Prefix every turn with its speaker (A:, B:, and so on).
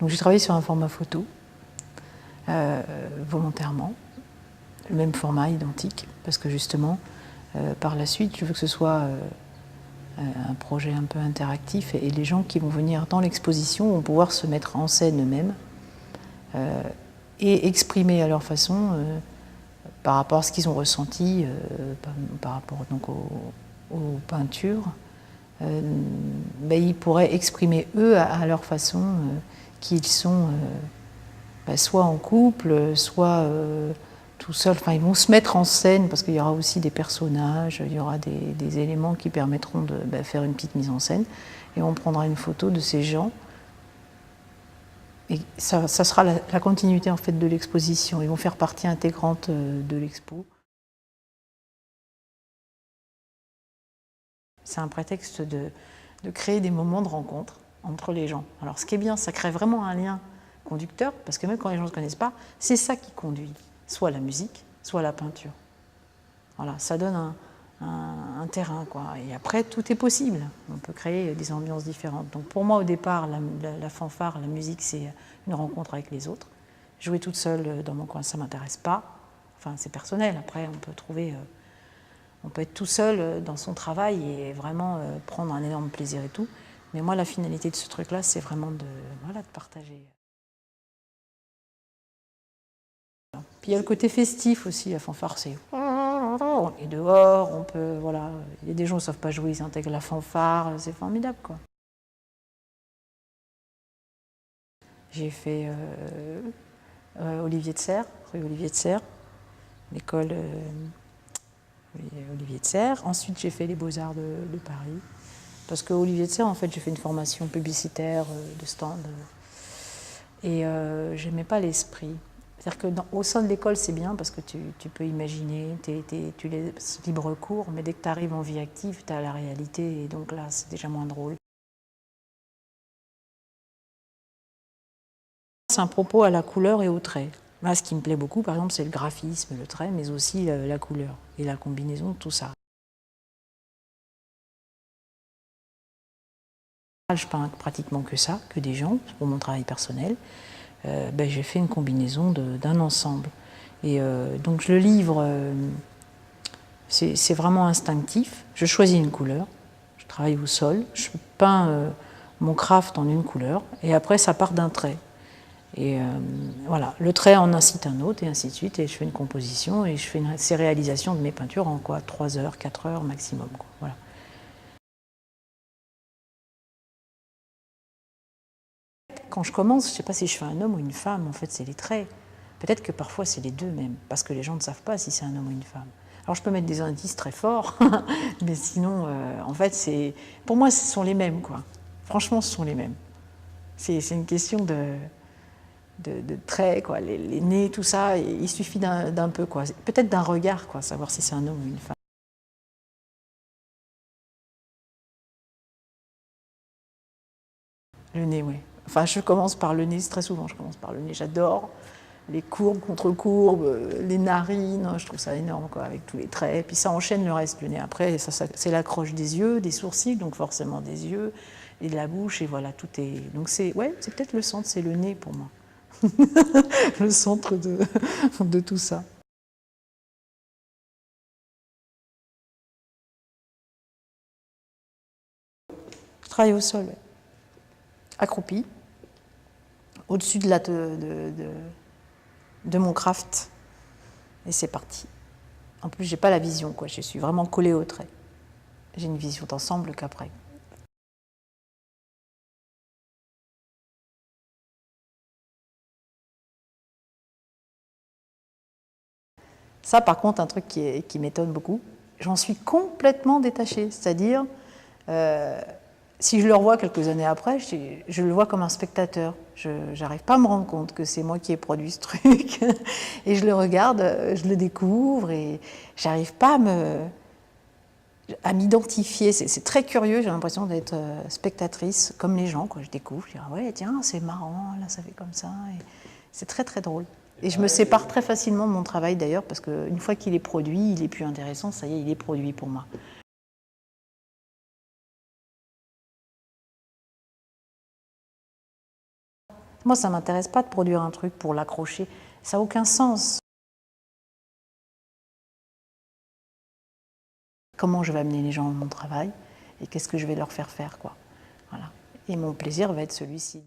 A: Donc j'ai travaillé sur un format photo, volontairement, le même format, identique, parce que justement, par la suite, je veux que ce soit un projet un peu interactif et les gens qui vont venir dans l'exposition vont pouvoir se mettre en scène eux-mêmes et exprimer à leur façon par rapport à ce qu'ils ont ressenti, par rapport donc aux peintures, ils pourraient exprimer eux à leur façon qu'ils sont soit en couple, soit tout seul. Enfin, ils vont se mettre en scène parce qu'il y aura aussi des personnages, il y aura des éléments qui permettront de faire une petite mise en scène. Et on prendra une photo de ces gens. Et ça sera la continuité en fait de l'exposition. Ils vont faire partie intégrante de l'expo. C'est un prétexte de créer des moments de rencontre entre les gens. Alors ce qui est bien, ça crée vraiment un lien conducteur, parce que même quand les gens ne se connaissent pas, c'est ça qui conduit, soit la musique, soit la peinture. Voilà, ça donne un terrain, quoi. Et après, tout est possible. On peut créer des ambiances différentes. Donc pour moi, au départ, la fanfare, la musique, c'est une rencontre avec les autres. Jouer toute seule dans mon coin, ça ne m'intéresse pas. Enfin, c'est personnel. Après, on peut trouver... On peut être tout seul dans son travail et vraiment prendre un énorme plaisir et tout. Mais moi, la finalité de ce truc-là, c'est vraiment de partager. Puis il y a le côté festif aussi, la fanfare, c'est... On est dehors, on peut... Voilà. Il y a des gens qui ne savent pas jouer, ils intègrent la fanfare, c'est formidable, quoi. J'ai fait Olivier de Serres, rue Olivier de Serres, l'école Olivier de Serres. Ensuite, j'ai fait les Beaux-Arts de Paris. Parce qu'à Olivier de Serres, en fait, j'ai fait une formation publicitaire de stand. Et j'aimais pas l'esprit. C'est-à-dire qu'au sein de l'école, c'est bien parce que tu peux imaginer, tu laisses libre cours, mais dès que tu arrives en vie active, tu as la réalité, et donc là, c'est déjà moins drôle. C'est un propos à la couleur et au trait. Là, ce qui me plaît beaucoup, par exemple, c'est le graphisme, le trait, mais aussi la couleur et la combinaison de tout ça. Je peins pratiquement que ça, que des gens, pour mon travail personnel. J'ai fait une combinaison d'un ensemble. Et donc je le livre, c'est vraiment instinctif. Je choisis une couleur, je travaille au sol, je peins mon craft en une couleur, et après ça part d'un trait. Et voilà, le trait en incite un autre, et ainsi de suite, et je fais une composition, et je fais ces réalisations de mes peintures en 3 heures, 4 heures maximum, quoi. Voilà. Quand je commence, je ne sais pas si je fais un homme ou une femme, en fait c'est les traits. Peut-être que parfois c'est les deux même, parce que les gens ne savent pas si c'est un homme ou une femme. Alors je peux mettre des indices très forts, mais sinon, en fait, pour moi, ce sont les mêmes, quoi. Franchement, ce sont les mêmes. C'est une question de traits, quoi. Les nez, tout ça, il suffit d'un peu, quoi. Peut-être d'un regard, quoi, savoir si c'est un homme ou une femme. Le nez, oui. Enfin, je commence par le nez, très souvent, je commence par le nez. J'adore les courbes contre courbes, les narines, je trouve ça énorme, quoi, avec tous les traits. Puis ça enchaîne le reste, le nez. Après, c'est l'accroche des yeux, des sourcils, donc forcément des yeux, et de la bouche, et voilà, tout est... Donc c'est peut-être le centre, c'est le nez pour moi. Le centre de tout ça. Je travaille au sol, accroupi, au-dessus de mon craft, et c'est parti. En plus, j'ai pas la vision, quoi. Je suis vraiment collée au trait. J'ai une vision d'ensemble qu'après. Ça, par contre, un truc qui m'étonne beaucoup, j'en suis complètement détachée. C'est-à-dire, si je le revois quelques années après, je le vois comme un spectateur. Je n'arrive pas à me rendre compte que c'est moi qui ai produit ce truc. Et je le regarde, je le découvre, et j'arrive pas à m'identifier. C'est très curieux, j'ai l'impression d'être spectatrice, comme les gens, quoi. Je découvre, je dis, ah ouais, tiens, c'est marrant, là, ça fait comme ça. C'est très, très drôle. Et je me sépare très facilement de mon travail, d'ailleurs, parce qu'une fois qu'il est produit, il est plus intéressant, ça y est, il est produit pour moi. Moi, ça ne m'intéresse pas de produire un truc pour l'accrocher. Ça n'a aucun sens. Comment je vais amener les gens à mon travail et qu'est-ce que je vais leur faire faire, quoi. Voilà. Et mon plaisir va être celui-ci.